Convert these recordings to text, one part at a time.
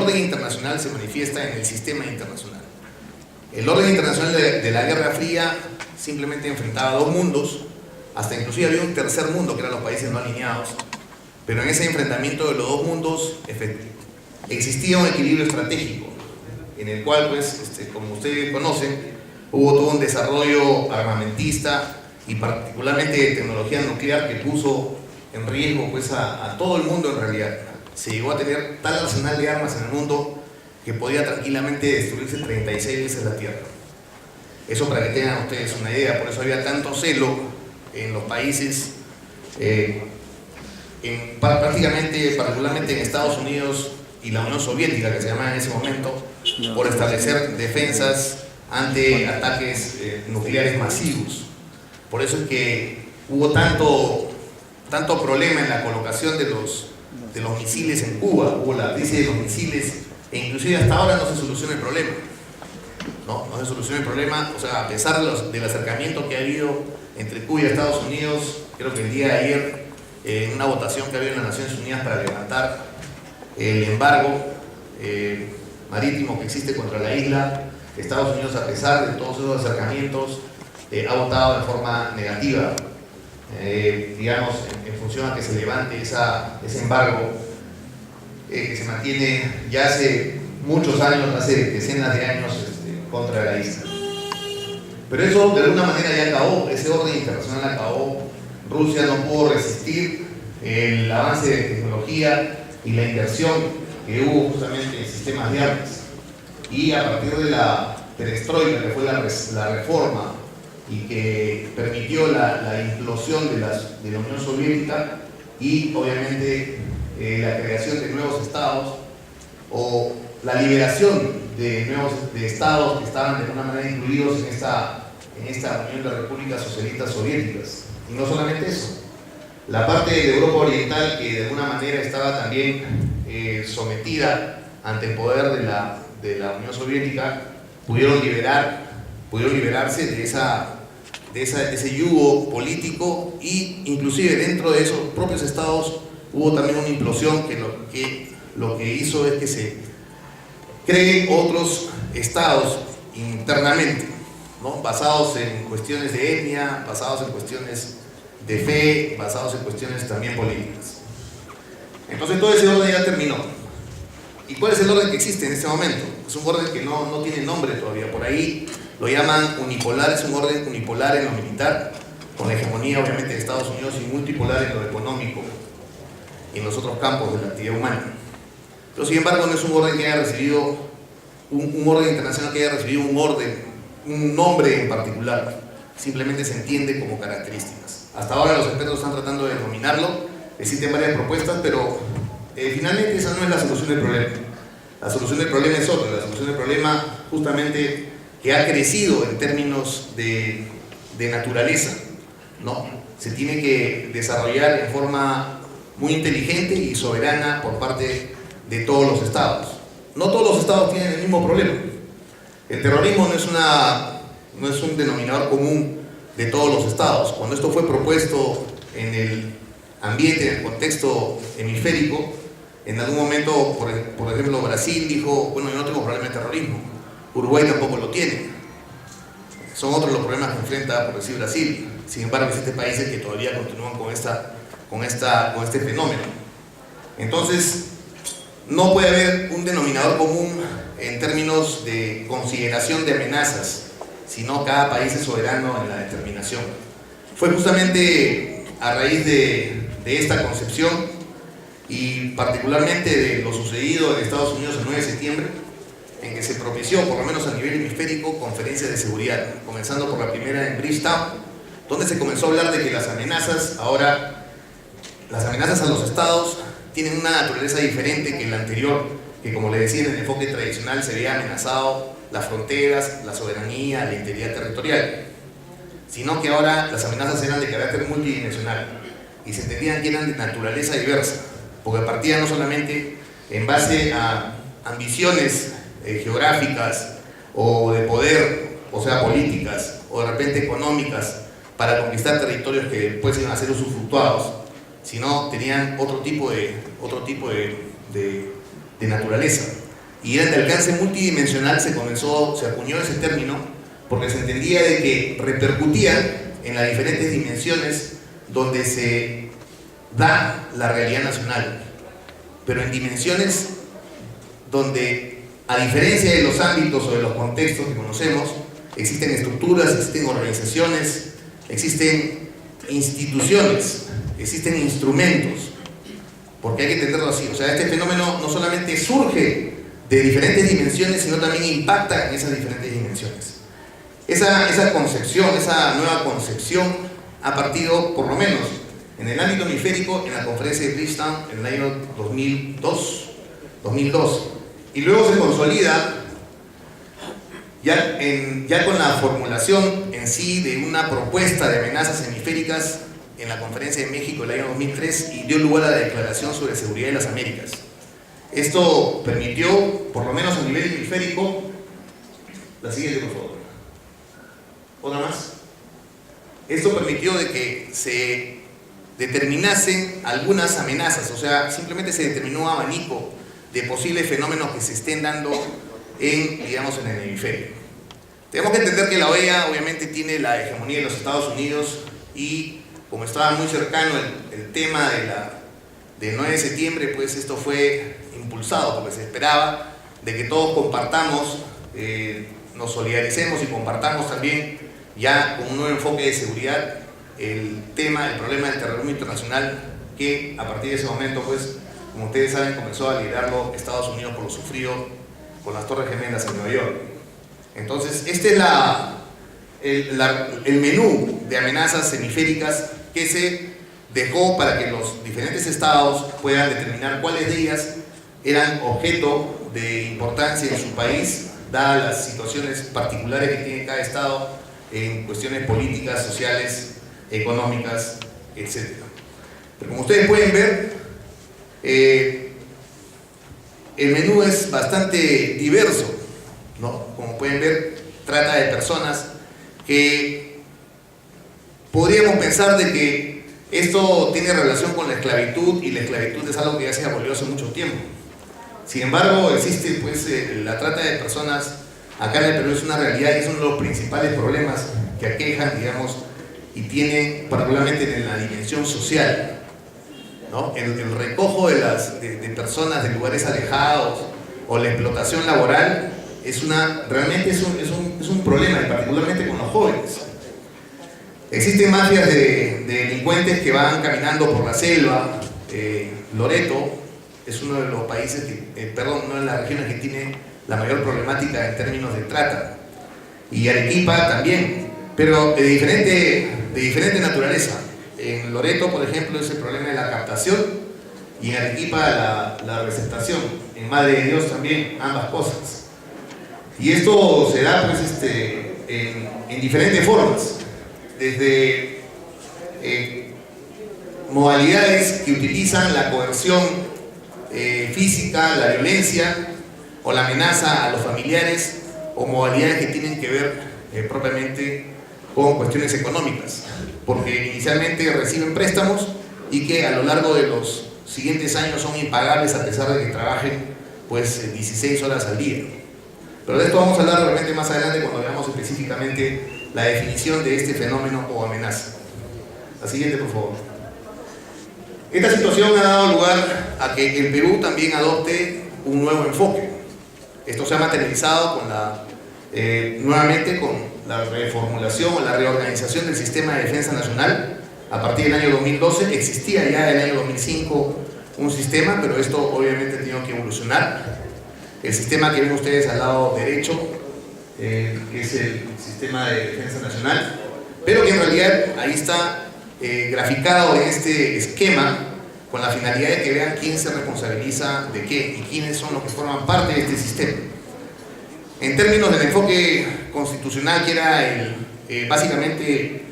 orden internacional se manifiesta en el sistema internacional. El orden internacional de la Guerra Fría simplemente enfrentaba dos mundos, hasta inclusive había un tercer mundo que eran los países no alineados, pero en ese enfrentamiento de los dos mundos existía un equilibrio estratégico, en el cual, pues, como ustedes conocen, hubo todo un desarrollo armamentista y particularmente de tecnología nuclear que puso en riesgo, pues, a todo el mundo en realidad. Se llegó a tener tal arsenal de armas en el mundo que podía tranquilamente destruirse 36 veces la Tierra. Eso para que tengan ustedes una idea, por eso había tanto celo en los países, particularmente en Estados Unidos y la Unión Soviética, que se llamaba en ese momento, por establecer defensas ante ataques nucleares masivos. Por eso es que hubo tanto problema en la colocación de los misiles en Cuba, hubo la crisis de los misiles, e inclusive hasta ahora no se soluciona el problema. No se soluciona el problema, o sea, a pesar del acercamiento que ha habido entre Cuba y Estados Unidos, creo que el día de ayer, en una votación que había en las Naciones Unidas para levantar el embargo marítimo que existe contra la isla, Estados Unidos, a pesar de todos esos acercamientos, ha votado de forma negativa, digamos, en función a que se levante ese embargo que se mantiene ya hace muchos años, hace decenas de años, contra la isla. Pero eso de alguna manera ya acabó, ese orden internacional acabó. Rusia no pudo resistir el avance de tecnología y la inversión que hubo justamente en sistemas de armas, y a partir de la perestroika, que fue la reforma y que permitió la implosión de la Unión Soviética y obviamente la creación de nuevos estados o la liberación de estados que estaban de alguna manera incluidos en esta Unión de Repúblicas Socialistas Soviéticas. Y no solamente eso, la parte de Europa Oriental, que de alguna manera estaba también sometida ante el poder de la Unión Soviética, pudieron liberarse de ese yugo político, y inclusive dentro de esos propios estados hubo también una implosión que lo que hizo es que se creen otros estados internamente, ¿no? Basados en cuestiones de etnia, basados en cuestiones de fe, basados en cuestiones también políticas. Entonces todo ese orden ya terminó. ¿Y cuál es el orden que existe en este momento? Es un orden que no tiene nombre todavía, por ahí lo llaman unipolar, es un orden unipolar en lo militar, con la hegemonía obviamente de Estados Unidos, y multipolar en lo económico y en los otros campos de la actividad humana. Pero sin embargo no es un orden que haya recibido, un orden internacional que haya recibido un nombre en particular, simplemente se entiende como características. Hasta ahora los expertos están tratando de denominarlo, existen varias propuestas, pero finalmente esa no es la solución del problema. La solución del problema es otra, la solución del problema justamente que ha crecido en términos de naturaleza, ¿no? Se tiene que desarrollar en forma muy inteligente y soberana por parte de todos los estados. No todos los estados tienen el mismo problema. El terrorismo no es un denominador común de todos los estados. Cuando esto fue propuesto en el ambiente, en el contexto hemisférico, en algún momento, por ejemplo, Brasil dijo, bueno, yo no tengo problema de terrorismo, Uruguay tampoco lo tiene. Son otros los problemas que enfrenta, por decir, Brasil. Sin embargo, existen países que todavía continúan con este fenómeno. Entonces, no puede haber un denominador común en términos de consideración de amenazas, sino cada país es soberano en la determinación. Fue justamente a raíz de esta concepción, y particularmente de lo sucedido en Estados Unidos el 9 de septiembre, en que se propició, por lo menos a nivel hemisférico, conferencias de seguridad, comenzando por la primera en Bridgetown, donde se comenzó a hablar de que las amenazas a los estados tienen una naturaleza diferente que la anterior, que, como le decía, en el enfoque tradicional se había amenazado las fronteras, la soberanía, la integridad territorial, sino que ahora las amenazas eran de carácter multidimensional y se entendían que eran de naturaleza diversa, porque partían no solamente en base a ambiciones geográficas o de poder, o sea, políticas, o de repente económicas, para conquistar territorios que después iban a ser usufructuados, sino tenían otro tipo de naturaleza. y era de alcance multidimensional, se acuñó ese término porque se entendía de que repercutía en las diferentes dimensiones donde se da la realidad nacional, pero en dimensiones donde, a diferencia de los ámbitos o de los contextos que conocemos, existen estructuras, existen organizaciones, existen instituciones, existen instrumentos, porque hay que entenderlo así. O sea, este fenómeno no solamente surge de diferentes dimensiones, sino también impacta en esas diferentes dimensiones. Esa concepción, esa nueva concepción ha partido, por lo menos en el ámbito hemisférico, en la conferencia de Bridgetown en el año 2002, y luego se consolida ya con la formulación en sí de una propuesta de amenazas hemisféricas en la conferencia de México del año 2003 y dio lugar a la Declaración sobre Seguridad de las Américas. Esto permitió, por lo menos a nivel hemisférico, la siguiente, por favor. Otra más. Esto permitió de que se determinasen algunas amenazas, o sea, simplemente se determinó un abanico de posibles fenómenos que se estén dando digamos, en el hemisferio. Tenemos que entender que la OEA obviamente tiene la hegemonía de los Estados Unidos y como estaba muy cercano el tema del 9 de septiembre, pues esto fue impulsado porque se esperaba de que todos compartamos, nos solidaricemos y compartamos también ya con un nuevo enfoque de seguridad el problema del terrorismo internacional, que a partir de ese momento, pues, como ustedes saben, comenzó a liderarlo Estados Unidos por lo sufrido con las Torres Gemelas en Nueva York. Entonces, este es el menú de amenazas hemisféricas que se dejó para que los diferentes estados puedan determinar cuáles de ellas eran objeto de importancia en su país, dadas las situaciones particulares que tiene cada estado en cuestiones políticas, sociales, económicas, etc. Pero como ustedes pueden ver, el menú es bastante diverso, ¿no? Como pueden ver, trata de personas que podríamos pensar de que esto tiene relación con la esclavitud, y la esclavitud es algo que ya se abolió hace mucho tiempo. Sin embargo, existe pues la trata de personas acá en el Perú, es una realidad y es uno de los principales problemas que aquejan, digamos, y tienen particularmente en la dimensión social, ¿no? El recojo de personas de lugares alejados o la explotación laboral realmente es un problema, y particularmente con los jóvenes. Existen mafias de delincuentes que van caminando por la selva. Loreto es uno de los países, una de las regiones que tiene la mayor problemática en términos de trata, y Arequipa también, pero de diferente naturaleza. En Loreto, por ejemplo, es el problema de la captación, y en Arequipa la receptación. En Madre de Dios también, ambas cosas. Y esto se da pues, en diferentes formas, desde modalidades que utilizan la coerción física, la violencia o la amenaza a los familiares, o modalidades que tienen que ver propiamente con cuestiones económicas, porque inicialmente reciben préstamos y que a lo largo de los siguientes años son impagables a pesar de que trabajen pues 16 horas al día. Pero de esto vamos a hablar realmente más adelante cuando veamos específicamente la definición de este fenómeno o amenaza. La siguiente, por favor. Esta situación ha dado lugar a que el Perú también adopte un nuevo enfoque. Esto se ha materializado nuevamente con la reformulación o la reorganización del sistema de defensa nacional. A partir del año 2012 existía ya en el año 2005 un sistema, pero esto obviamente ha tenido que evolucionar. El sistema que ven ustedes al lado derecho, que es el sistema de defensa nacional, pero que en realidad ahí está graficado en este esquema con la finalidad de que vean quién se responsabiliza de qué y quiénes son los que forman parte de este sistema. En términos del enfoque constitucional, que era básicamente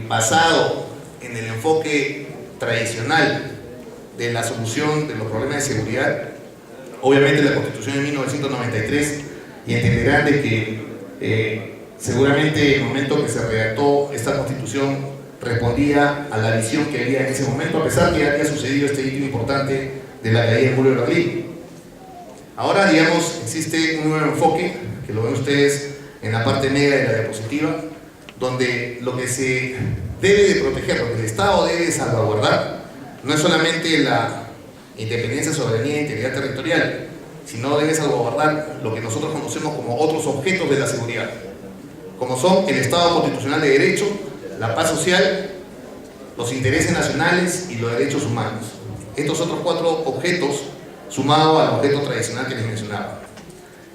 basado en el enfoque tradicional de la solución de los problemas de seguridad, obviamente la Constitución de 1993, y entenderán de que seguramente en el momento que se redactó esta Constitución respondía a la visión que había en ese momento, a pesar que había sucedido este hito importante de la caída del muro de Berlín. Ahora, digamos, existe un nuevo enfoque, que lo ven ustedes en la parte negra de la diapositiva, donde lo que se debe de proteger, lo que el Estado debe de salvaguardar, no es solamente la independencia, soberanía e integridad territorial, sino debe salvaguardar lo que nosotros conocemos como otros objetos de la seguridad, como son el Estado constitucional de derecho, la paz social, los intereses nacionales y los derechos humanos. Estos otros 4 objetos, sumado al objeto tradicional que les mencionaba.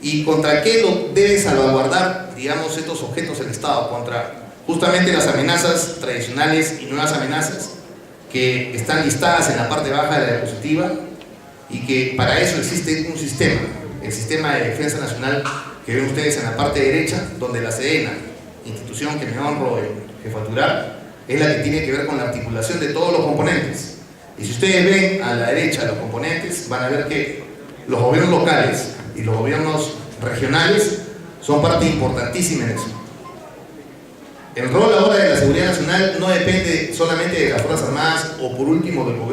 ¿Y contra qué lo debe salvaguardar, digamos, estos objetos del Estado? Contra justamente las amenazas tradicionales y nuevas amenazas que están listadas en la parte baja de la diapositiva, y que para eso existe un sistema, el Sistema de Defensa Nacional que ven ustedes en la parte derecha, donde la SEDENA, institución que me honro en jefaturar, es la que tiene que ver con la articulación de todos los componentes. Y si ustedes ven a la derecha los componentes, van a ver que los gobiernos locales y los gobiernos regionales son parte importantísima en eso. El rol ahora de la seguridad nacional no depende solamente de las Fuerzas Armadas o por último del gobierno